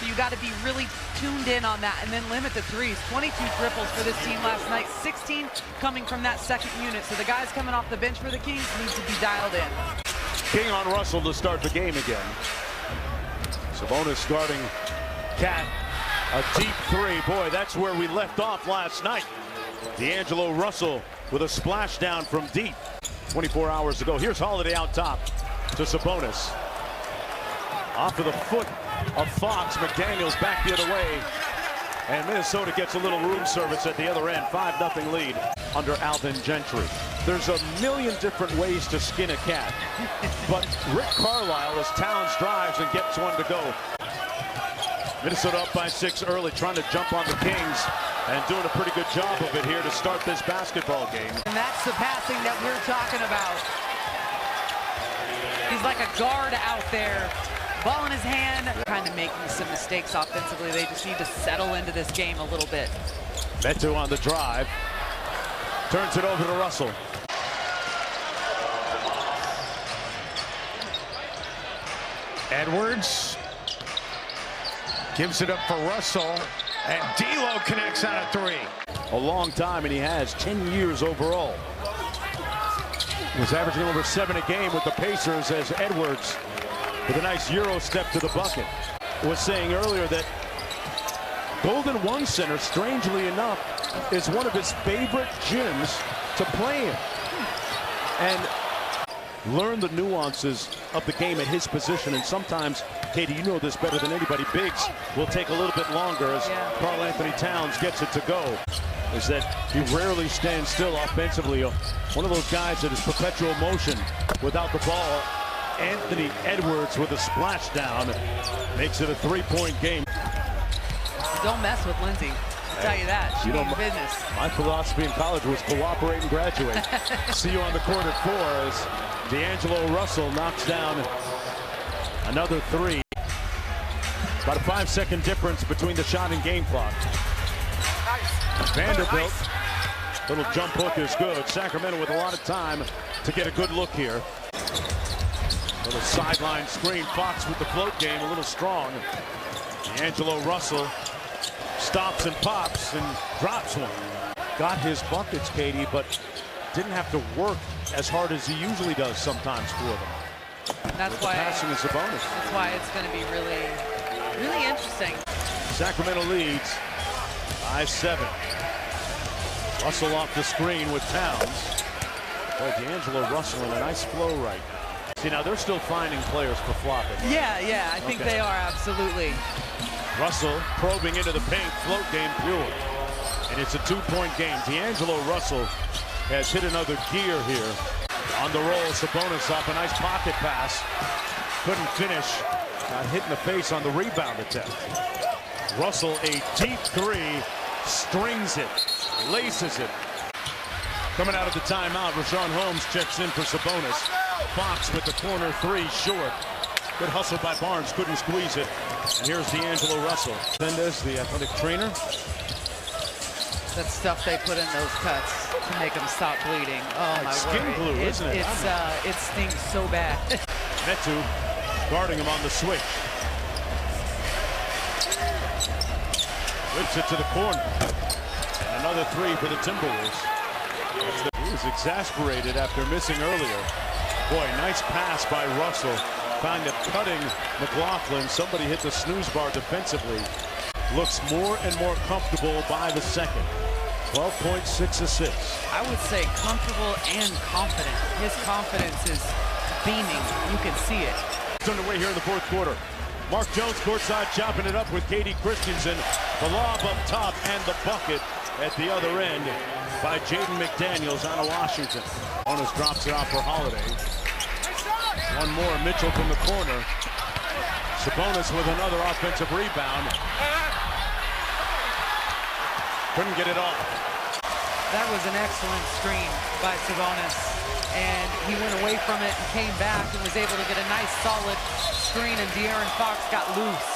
So you got to be really tuned in on that and then limit the threes. 22 triples for this team last night, 16 coming from that second unit. So the guys coming off the bench for the Kings need to be dialed in. King on Russell to start the game again. Sabonis guarding Cat. A deep three. Boy, that's where we left off last night. D'Angelo Russell with a splashdown from deep. 24 hours ago. Here's Holiday out top to Sabonis. Off of the foot of Fox. McDaniels back the other way. And Minnesota gets a little room service at the other end. 5-0 lead under Alvin Gentry. There's a million different ways to skin a cat. But Rick Carlisle, as Towns drives and gets one to go. Minnesota up by 6 early, trying to jump on the Kings and doing a pretty good job of it here to start this basketball game. And that's the passing that we're talking about. He's like a guard out there. Ball in his hand. Kind of making some mistakes offensively. They just need to settle into this game a little bit. Metu on the drive. Turns it over to Russell. Edwards gives it up for Russell, and D'Lo connects on a three. A long time, and he has 10 years overall. Was averaging over 7 a game with the Pacers as Edwards, with a nice Euro step to the bucket, was saying earlier that Golden One Center, strangely enough, is one of his favorite gyms to play in. And learn the nuances of the game at his position. And sometimes, Katie, you know this better than anybody, bigs will take a little bit longer as Karl Anthony Towns gets it to go. Is that he rarely stands still offensively. One of those guys that is perpetual motion without the ball. Anthony Edwards with a splashdown makes it a 3-point game. Don't mess with Lindsay. I'll tell you that. She knows business. My philosophy in college was cooperate and graduate. See you on the court at 4 as D'Angelo Russell knocks down another 3. About a 5-second difference between the shot and game clock. Vanderbilt, little jump hook is good. Sacramento with a lot of time to get a good look here. Little sideline screen. Fox with the float game, a little strong. D'Angelo Russell stops and pops and drops one. Got his buckets, Katie, but didn't have to work as hard as he usually does sometimes for them. That's why passing is a bonus. That's why it's going to be really, really interesting. Sacramento leads by 7. Russell off the screen with Towns. Boy, D'Angelo Russell in a nice flow right now. See, now they're still finding players for flopping. Yeah, I think they are, absolutely. Russell probing into the paint, float game pure. And it's a 2-point game. D'Angelo Russell has hit another gear here. On the roll, Sabonis off a nice pocket pass. Couldn't finish. Got hit in the face on the rebound attempt. Russell, a deep 3, strings it, laces it. Coming out of the timeout, Rashawn Holmes checks in for Sabonis. Fox with the corner 3 short. Good hustle by Barnes, couldn't squeeze it. And here's D'Angelo Russell. Mendez, the athletic trainer. That stuff they put in those cuts to make them stop bleeding. Oh, my word. Skin glue, isn't it? It stinks so bad. Metu guarding him on the switch. Whips it to the corner. And another 3 for the Timberwolves. He was exasperated after missing earlier. Boy, nice pass by Russell. Kind of cutting McLaughlin. Somebody hit the snooze bar defensively. Looks more and more comfortable by the second. 12.6 assists. I would say comfortable and confident. His confidence is beaming. You can see it. It's underway here in the 4th quarter. Mark Jones courtside chopping it up with Katie Christensen. The lob up top and the bucket at the other end by Jaden McDaniels out of Washington. Bonus drops it off for Holiday. One more, Mitchell from the corner. Sabonis with another offensive rebound. Couldn't get it off. That was an excellent screen by Sabonis. And he went away from it and came back and was able to get a nice solid screen, and De'Aaron Fox got loose.